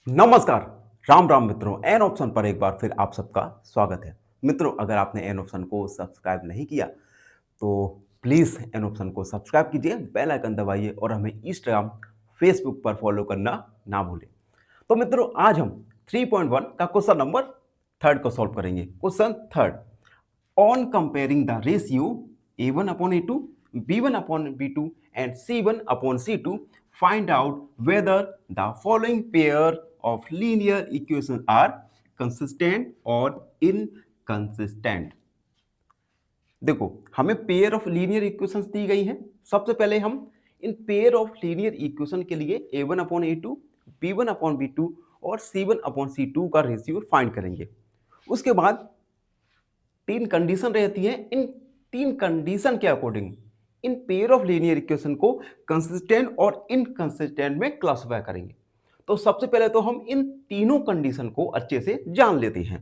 नमस्कार। राम राम मित्रों, an option पर एक बार फिर आप सबका स्वागत है। मित्रों, अगर आपने एन ऑप्शन को सब्सक्राइब नहीं किया तो प्लीज़ एन ऑप्शन को सब्सक्राइब कीजिए, बेल आइकन दबाइए और हमें इंस्टाग्राम, फेसबुक पर फॉलो करना ना भूलें। तो मित्रों, आज हम 3.1 का क्वेश्चन नंबर थर्ड को सॉल्व करेंगे। Question third, on comparing the ratio a1 upon a2, b1 upon b2 and c1 upon c2, find out whether the following pair of linear equations are consistent or inconsistent। देखो, हमें pair of linear equations दी गई हैं। सबसे पहले हम in pair of linear equation के लिए a1 upon a2, b1 upon b2 और c1 अपॉन c2 का रेशियो फाइंड करेंगे। उसके बाद तीन कंडीशन रहती है। इन तीन कंडीशन के according in pair of linear equation को कंसिस्टेंट और इनकंसिस्टेंट में क्लासिफाई करेंगे। तो सबसे पहले तो हम इन तीनों कंडीशन को अच्छे से जान लेते हैं।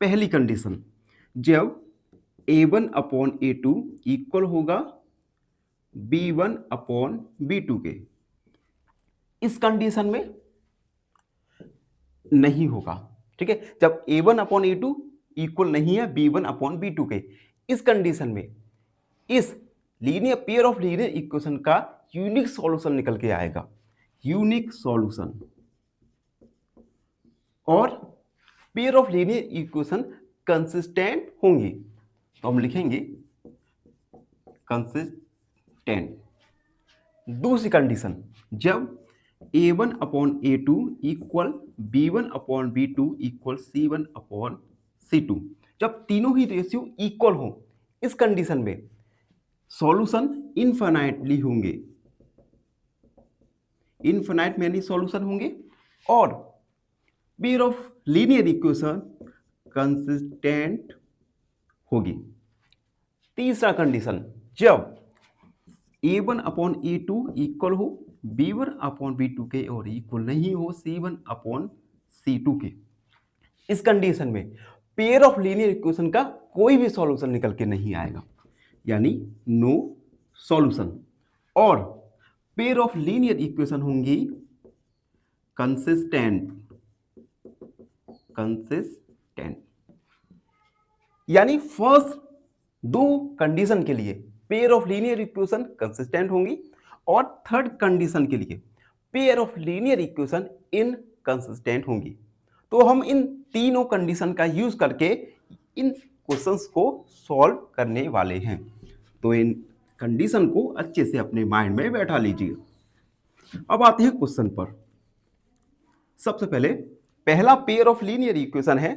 पहली कंडीशन, जब a1 अपॉन a2 इक्वल होगा b1 अपॉन b2 के, इस कंडीशन में नहीं होगा। ठीक है, जब a1 अपॉन a2 इक्वल नहीं है b1 अपॉन b2 के, इस कंडीशन में इस linear pair of linear equation का यूनिक सॉल्यूशन निकल के आएगा, यूनिक सॉल्यूशन। और pair of linear equation consistent होंगी, तो हम लिखेंगे कंसिस्टेंट। दूसरी कंडीशन, जब a1 upon a2 equal b1 upon b2 equal c1 upon c2, जब तीनों ही रेशियो इक्वल हो, इस कंडीशन में सॉल्यूशन इनफाइनाइटली होंगे, इनफाइनाइट मैनी सॉल्यूशन होंगे और pair of linear equation consistent होगी। तीसरा कंडीशन, जब a1 अपॉन a2 इक्वल हो b1 अपॉन b2 के और इक्वल नहीं हो c1 अपॉन c2 के, इस कंडीशन में पेयर ऑफ लीनियर इक्वेशन का कोई भी सॉल्यूशन निकल के नहीं आएगा, यानी नो सॉल्यूशन। और पेयर ऑफ लीनियर इक्वेशन होंगी कंसिस्टेंट, कंसिस्टेंट। यानी फर्स्ट दो कंडीशन के लिए pair of linear equation consistent होंगी और थर्ड कंडीशन के लिए pair of linear equation inconsistent होंगी। तो हम इन तीनों कंडीशन का यूज करके इन क्वेश्चंस को सॉल्व करने वाले हैं। तो इन कंडीशन को अच्छे से अपने माइंड में बैठा लीजिए। अब आते हैं क्वेश्चन पर। सबसे पहले पहला पेयर ऑफ लीनियर इक्वेशन है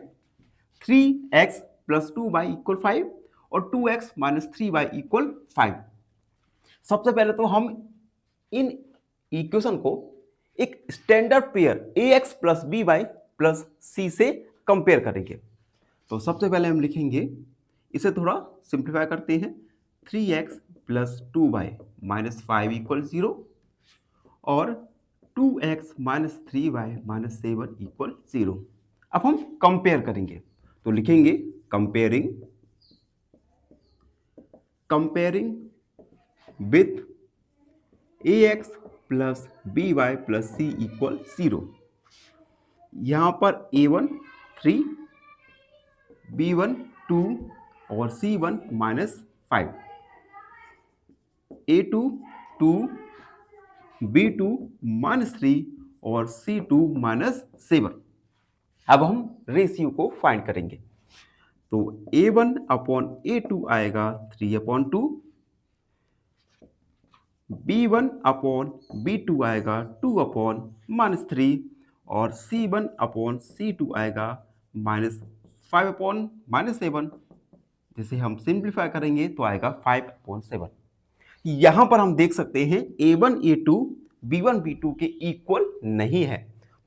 3x प्लस 2y इक्वल 5 और 2x माइनस 3y इक्वल 5। सबसे पहले तो हम इन इक्वेशन को एक standard pair ax plus by plus c से कंपेयर करेंगे। तो सबसे पहले हम लिखेंगे, इसे थोड़ा सिंप्लीफाई करते हैं, 3x plus 2y minus 5 equal 0 और 2x minus 3y minus 7 equal 0। अब हम कंपेयर करेंगे, तो लिखेंगे comparing, comparing with ax plus by plus c equal 0। यहां पर a1 3, b1 2 और c1 minus 5, a2 2, b2 minus 3 और c2 माइनस 7। अब हम रेशियो को फाइंड करेंगे, तो a1 अपॉन a2 आएगा 3 अपॉन 2, b1 अपॉन b2 आएगा 2 अपॉन माइनस 3 और c1 अपॉन c2 आएगा माइनस 5 अपॉन माइनस 7। जिसे हम सिंप्लीफाई करेंगे तो आएगा 5 अपॉन 7। यहां पर हम देख सकते हैं a1 a2 b1 b2 के इक्वल नहीं है,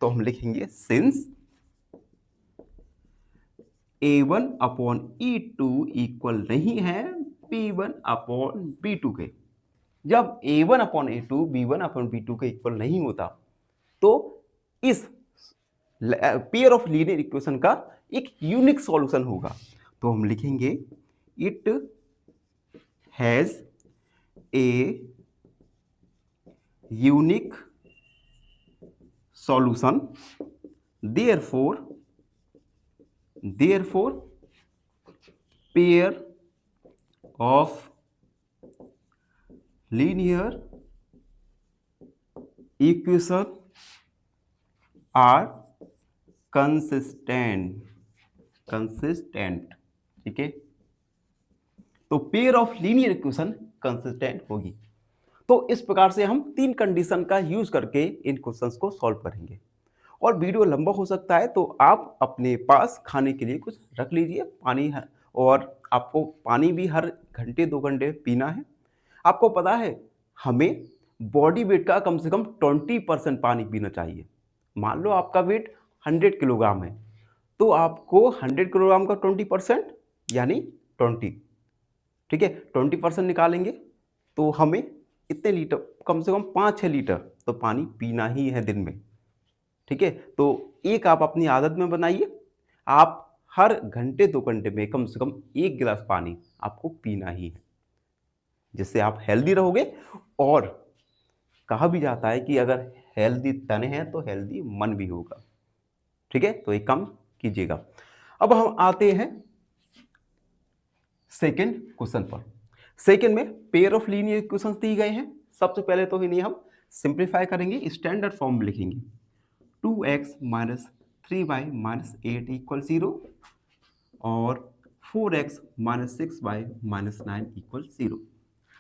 तो हम लिखेंगे since a1 upon e2 equal नहीं है b1 अपॉन b2 के। जब a1 upon a2 b1 upon b2 के इक्वल नहीं होता, तो इस पेयर ऑफ लीनियर इक्वेशन का एक यूनिक सॉल्यूशन होगा। तो हम लिखेंगे it has a unique solution therefore pair of linear equation are consistent. ठीक है, तो pair of linear equation consistent होगी। तो इस प्रकार से हम 3 कंडीशन का यूज करके इन क्वेश्चंस को सॉल्व करेंगे। और वीडियो लंबा हो सकता है तो आप अपने पास खाने के लिए कुछ रख लीजिए, पानी है, और आपको पानी भी हर घंटे 2 घंटे पीना है। आपको पता है हमें बॉडी वेट का कम से कम 20% पानी पीना चाहिए। मान लो आपका वेट 100 किलोग्राम है, तो आपको 100 किलोग्राम का 20% यानी 20। ठीक है, 20% निकालेंगे तो हमें इतने लीटर, कम से कम 5-6 लीटर तो पानी पीना ही है दिन में। ठीक है, तो एक आप अपनी आदत में बनाइए, आप हर घंटे 2 घंटे में कम से कम 1 गिलास पानी आपको पीना ही है, जिससे आप हेल्दी रहोगे। और कहा भी जाता है कि अगर हेल्दी तन है तो हेल्दी मन भी होगा। ठीक है, तो एक काम कीजिएगा। अब हम आते हैं सेकेंड क्वेश्चन पर। सेकेंड में पेयर ऑफ लीनियर इक्वेशंस दी गए हैं। सबसे पहले तो इन्हें हम सिंप्लीफाई करेंगे, स्टैंडर्ड फॉर्म में लिखेंगे। 2x minus 3y minus 8 equal 0 और 4x minus 6y minus 9 equal 0।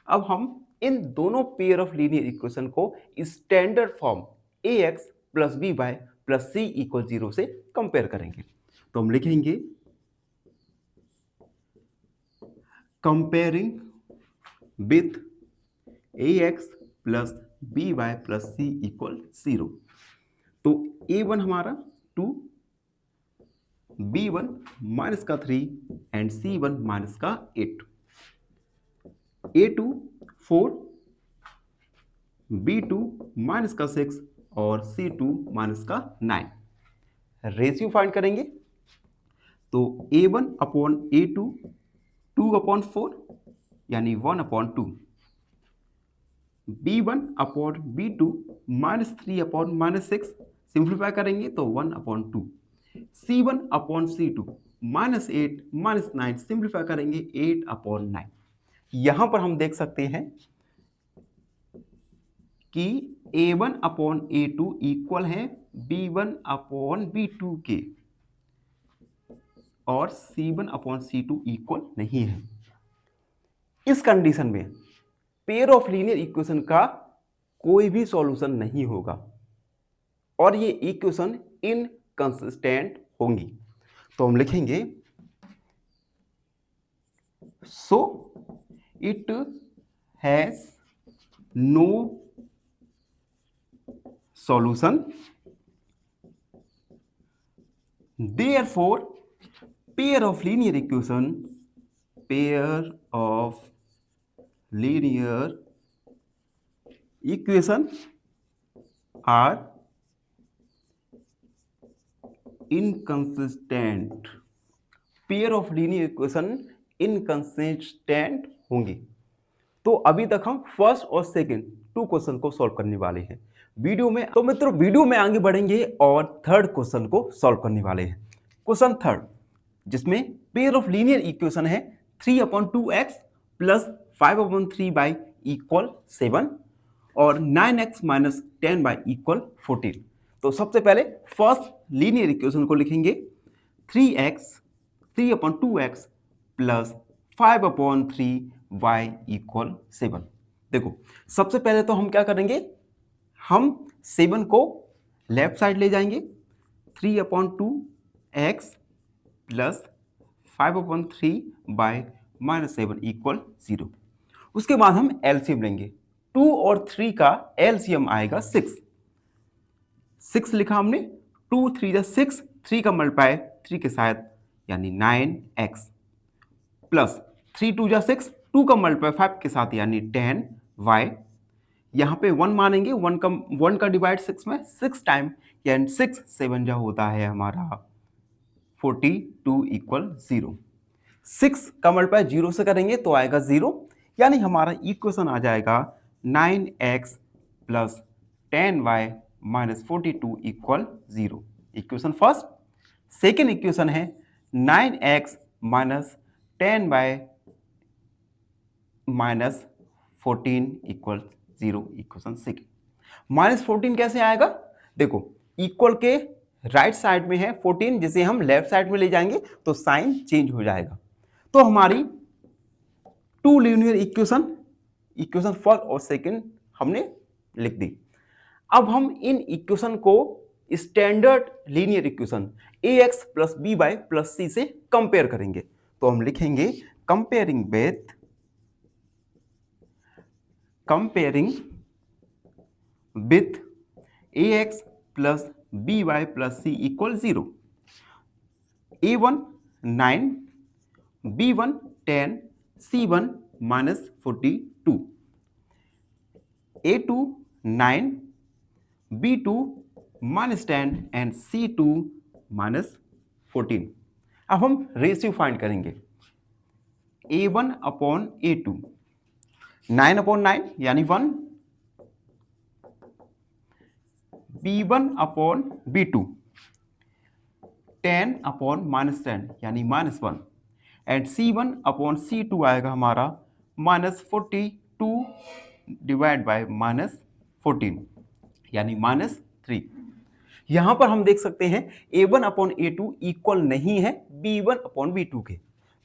अब हम इन दोनों पेयर ऑफ लीनियर इक्वेशन को standard form ax plus by plus c equal 0 से कंपेयर करेंगे। तो हम लिखेंगे comparing with ax plus by plus c equal 0। तो a1 हमारा 2, b1 माइनस का 3 एंड c1 माइनस का 8, a2 4, b2 माइनस का 6 और c2 माइनस का 9। रेशियो फाइंड करेंगे तो a1 अपॉन a2 2 अपॉन 4 यानी 1 upon 2, b1 upon b2 minus 3 upon minus 6, simplify करेंगे तो 1 upon 2, c1 upon c2 minus 8 minus 9, simplify करेंगे 8 अपॉन 9। यहां पर हम देख सकते हैं कि a1 अपॉन a2 इक्वल है b1 अपॉन b2 के, और c1 अपॉन c2 इक्वल नहीं है। इस कंडीशन में पेयर ऑफ लीनियर इक्वेशन का कोई भी सॉल्यूशन नहीं होगा और ये इक्वेशन इनकंसिस्टेंट होंगी। तो हम लिखेंगे so it has no solution, therefore pair of linear equation are inconsistent. Pair of linear equation inconsistent होंगी। तो अभी तक हम फर्स्ट और सेकंड 2 क्वेश्चन को सॉल्व करने वाले हैं वीडियो में। तो मित्रों वीडियो में आगे बढ़ेंगे और थर्ड क्वेश्चन को सॉल्व करने वाले हैं। क्वेश्चन थर्ड, जिसमें पेयर ऑफ लीनियर इक्वेशन है 3/2x प्लस 5/3y इक्वल 7 और 9x माइनस 10y इक्वल 14। तो सबसे पहले फर्स्ट लीनियर इक्वेशन को लिखेंगे 3/2x प्लस 5/3y इक्वल 7। देखो सबसे पहले तो हम क्या करेंगे, हम 7 को लेफ्ट साइड ले जाएंगे, 3/2x प्लस 5/3 माइनस 7 इक्वल 0। उसके बाद हम एलसीएम लेंगे, 2 और 3 का एलसीएम आएगा 6। 6 लिखा हमने, 2 3 जा 6, 3 का मल्टीप्लाई 3 के साथ यानी 9x प्लस 3 2 जा 6, 2 का मल्टीप्लाई 5 के साथ यानी 10y। यहाँ पे 1 मानेंगे, 1 का डिवाइड 6 में 6 टाइम यानी 6 7 जा होता है हमारा 42 इक्वल 0। 6 का मल्टीप्लाई 0 से करेंगे तो आएगा 0, यानी हमारा इक्वेशन आ जाएगा 9x plus 10y minus 42 equal 0। Equation first. Second equation है 9x minus 10/-14 equal 0, equation second. -14 कैसे आएगा? देखो, इक्वल के राइट साइड में है 14, जिसे हम लेफ्ट साइड में ले जाएंगे तो साइन चेंज हो जाएगा। तो हमारी two linear equation, equation first और सेकंड हमने लिख दी। अब हम इन इक्वेशन को standard linear equation ax plus B Y plus C से कंपेयर करेंगे। तो हम लिखेंगे comparing with ax plus B Y plus C equal 0। a1 9, b1 10, c1 minus 42, a2 9, b2 minus 10 and c2 minus 14। अब हम रेशियो फाइंड करेंगे। a1 upon a2, 9 upon 9 यानी 1, b1 upon b2, 10 upon minus 10 यानी -1, and c1 upon c2 आएगा हमारा -42 divide by -14 यानी -3। यहां पर हम देख सकते हैं a1 अपॉन a2 इक्वल नहीं है b1 अपॉन b2 के।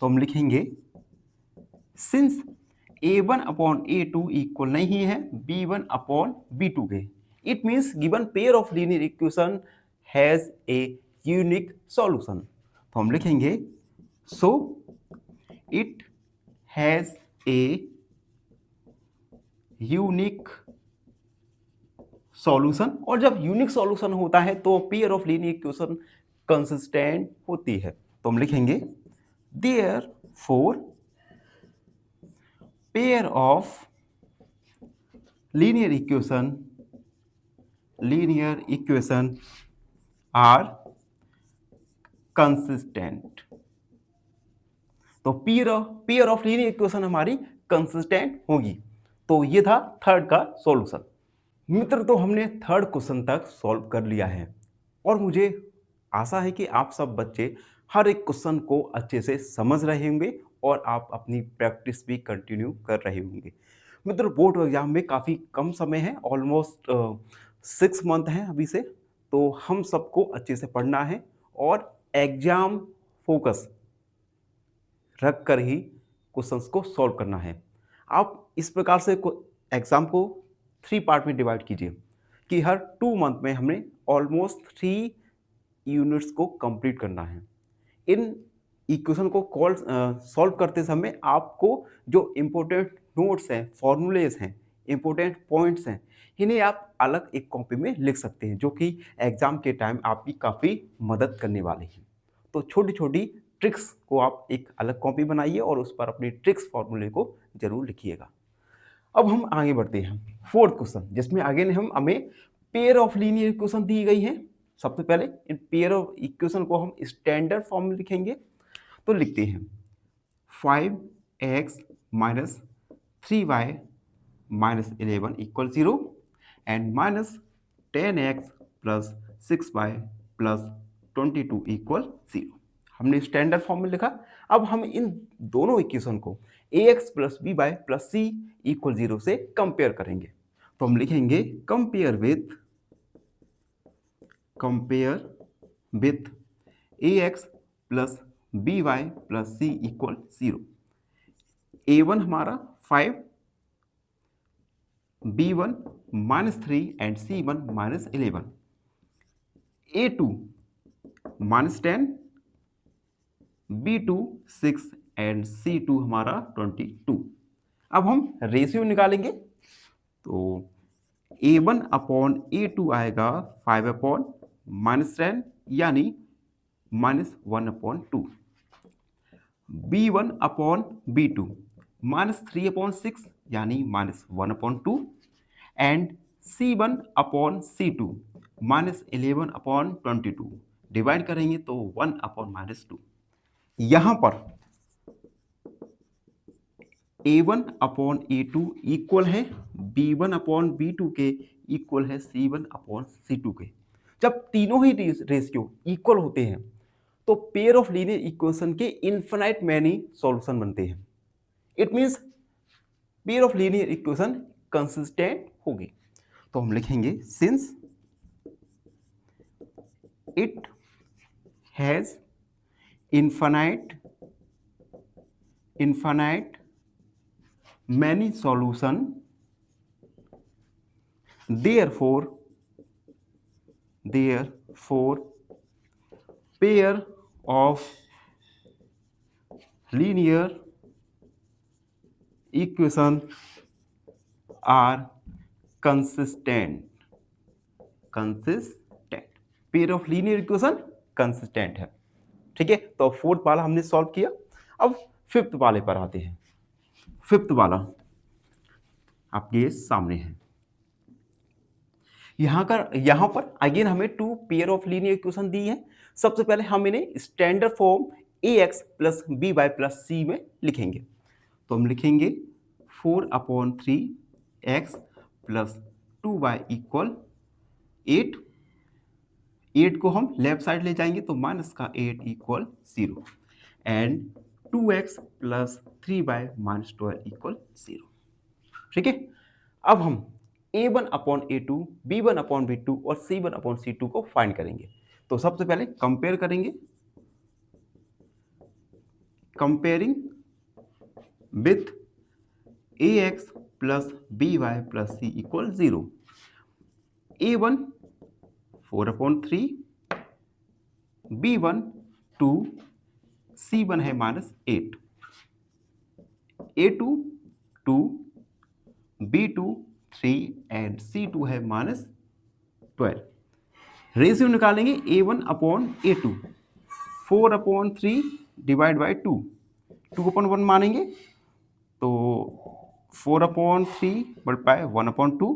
तो हम लिखेंगे since a1 upon a2 equal नहीं है b1 अपॉन b2 के, it means given pair of linear equation has a unique solution. तो हम लिखेंगे so it has a unique solution, और जब यूनिक सॉल्यूशन होता है तो pair of linear equation consistent होती है। तो हम लिखेंगे therefore pair of linear equation are consistent. तो पेयर ऑफ लीनियर इक्वेशन हमारी कंसिस्टेंट होगी। तो ये था थर्ड का सॉल्यूशन। मित्र, तो हमने थर्ड क्वेश्चन तक सॉल्व कर लिया है और मुझे आशा है कि आप सब बच्चे हर एक क्वेश्चन को अच्छे से समझ रहे होंगे और आप अपनी प्रैक्टिस भी कंटिन्यू कर रहे होंगे। मित्र, बोर्ड एग्जाम में काफ़ी कम समय है, ऑलमोस्ट 6 मंथ हैं अभी से, तो हम सबको अच्छे से पढ़ना है और एग्जाम फोकस रख कर ही क्वेश्चंस को सॉल्व करना है। आप इस प्रकार से एग्जाम को 3 पार्ट में डिवाइड कीजिए कि हर 2 मंथ में हमें ऑलमोस्ट 3 यूनिट्स को कंप्लीट करना है। इन इक्वेशन को सॉल्व करते समय आपको जो इम्पोर्टेंट नोट्स हैं, फॉर्मूलेज हैं, इम्पोर्टेंट पॉइंट्स हैं, इन्हें आप अलग एक कॉपी में लिख सकते हैं, जो कि एग्जाम के टाइम आपकी काफ़ी मदद करने वाली है। तो छोटी छोटी ट्रिक्स को आप एक अलग कॉपी बनाइए और उस पर अपनी ट्रिक्स फॉर्मूले को जरूर लिखिएगा। अब हम आगे बढ़ते हैं फोर्थ क्वेश्चन, जिसमें अगेन हमें पेयर ऑफ लीनियर इक्वेशन दी गई है। सबसे पहले इन पेयर ऑफ इक्वेशन को हम स्टैंडर्ड फॉर्म में लिखेंगे। तो लिखते हैं 5x minus 3y minus 11 equal 0 and minus 10x plus 6y plus 22 equal 0। हमने स्टैंडर्ड फॉर्म में लिखा। अब हम इन दोनों इक्वेशन को ax plus B Y plus C equal 0 से कंपेयर करेंगे। तो हम लिखेंगे compare with ax plus B Y plus C equal 0। a1 हमारा 5, b1 minus 3 and c1 minus 11, a2 minus 10, b2 6 and c2 हमारा 22। अब हम रेशियो निकालेंगे। तो a1 अपॉन a2 आएगा 5 अपॉन माइनस 10 यानी -1/2, b1 अपॉन b2 -3 अपॉन 6 यानी -1/2 and c1 upon c2 -11/22 divide करेंगे तो 1/-2। यहां पर a1 अपॉन a2 इक्वल है b1 अपॉन b2 के, इक्वल है c1 अपॉन c2 के। जब तीनों ही रेशियो इक्वल होते हैं तो पेयर ऑफ लीनियर इक्वेशन के इनफिनाइट मैनी सॉल्यूशन बनते हैं। It means pair of linear equation consistent होगी। तो हम लिखेंगे since it has infinite many solution, therefore pair of linear equation are consistent। Pair of linear equation consistent है। ठीक है, तो फोर्थ वाला हमने सॉल्व किया। अब फिफ्थ वाले पर आते हैं। फिफ्थ वाला आपके सामने है। यहां पर अगेन हमें two pair of linear equation दी है। सबसे पहले हम इन्हें standard form ax plus B Y plus C में लिखेंगे। तो हम लिखेंगे 4/3x प्लस 2y इक्वल 8। 8 को हम लेफ्ट साइड ले जाएंगे तो माइनस का 8 equal 0 and 2x plus 3y minus 12 equal 0। ठीक है, अब हम a1/a2, b1/b2 और c1/c2 को फाइंड करेंगे। तो सबसे पहले कंपेयर करेंगे, comparing with ax plus by plus c equal 0। a1 4/3, b1 2, c1 है -8, a2 2, b2 3 एंड c2 है -12। रेशियो निकालेंगे a1/a2, 4/3 डिवाइड बाई 2, 2/1 मानेंगे तो 4/3 मल्टीप्लाई 1/2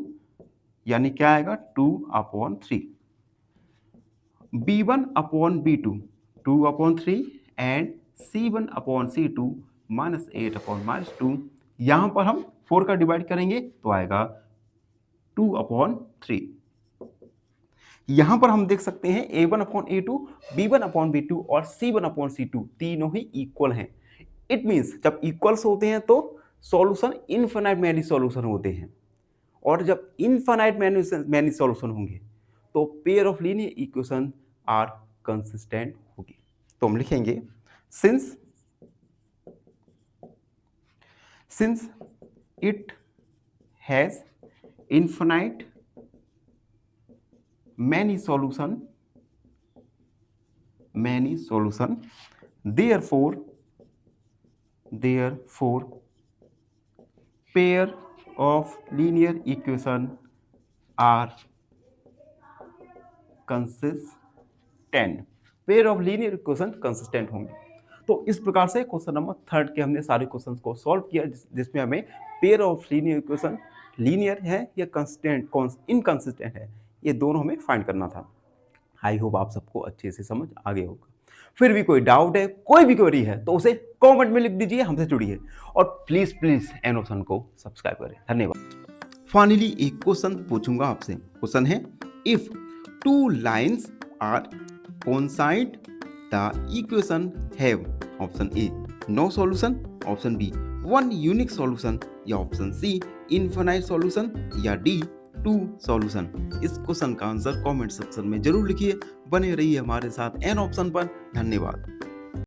यानी क्या आएगा 2/3। b1/b2 2/3 and c1/c2 -8/2। यहां पर हम 4 का डिवाइड करेंगे तो आएगा 2/3। यहां पर हम देख सकते हैं a1/a2, b1/b2 और c1/c2 तीनों ही इक्वल हैं। इट मींस जब इक्वल्स होते हैं तो सॉल्यूशन इनफिनाइट मैनी सॉल्यूशन होते हैं, और जब इनफिनाइट मैनी सॉल्यूशन होंगे तो pair of linear equation are consistent होगी। तो हम लिखेंगे since it has infinite many solution therefore pair of linear equation are consistent। Pair of linear equation consistent होंगे। तो इस प्रकार से क्वेश्चन नंबर 3 के हमने सारे क्वेश्चंस को सॉल्व किया, जिसमें हमें pair of linear equation linear है या कंसिस्टेंट इनकंसिस्टेंट है, ये दोनों हमें फाइंड करना था। आई होप आप सबको अच्छे से समझ आ गया होगा। फिर भी कोई डाउट है, कोई भी क्वेरी है तो उसे कमेंट में लिख दीजिए, हमसे जुड़िए और प्लीज एन ऑप्शन को सब्सक्राइब करें। धन्यवाद। फाइनली एक क्वेश्चन पूछूंगा आपसे। क्वेश्चन है, if two lines are coincide the equation have option A no solution, option B one unique solution, या ऑप्शन सी इनफिनाइट सॉल्यूशन, या डी 2 सॉल्यूशन। इस क्वेश्चन का आंसर कमेंट सेक्शन में जरूर लिखिए। बने रहिए हमारे साथ एन ऑप्शन पर। धन्यवाद।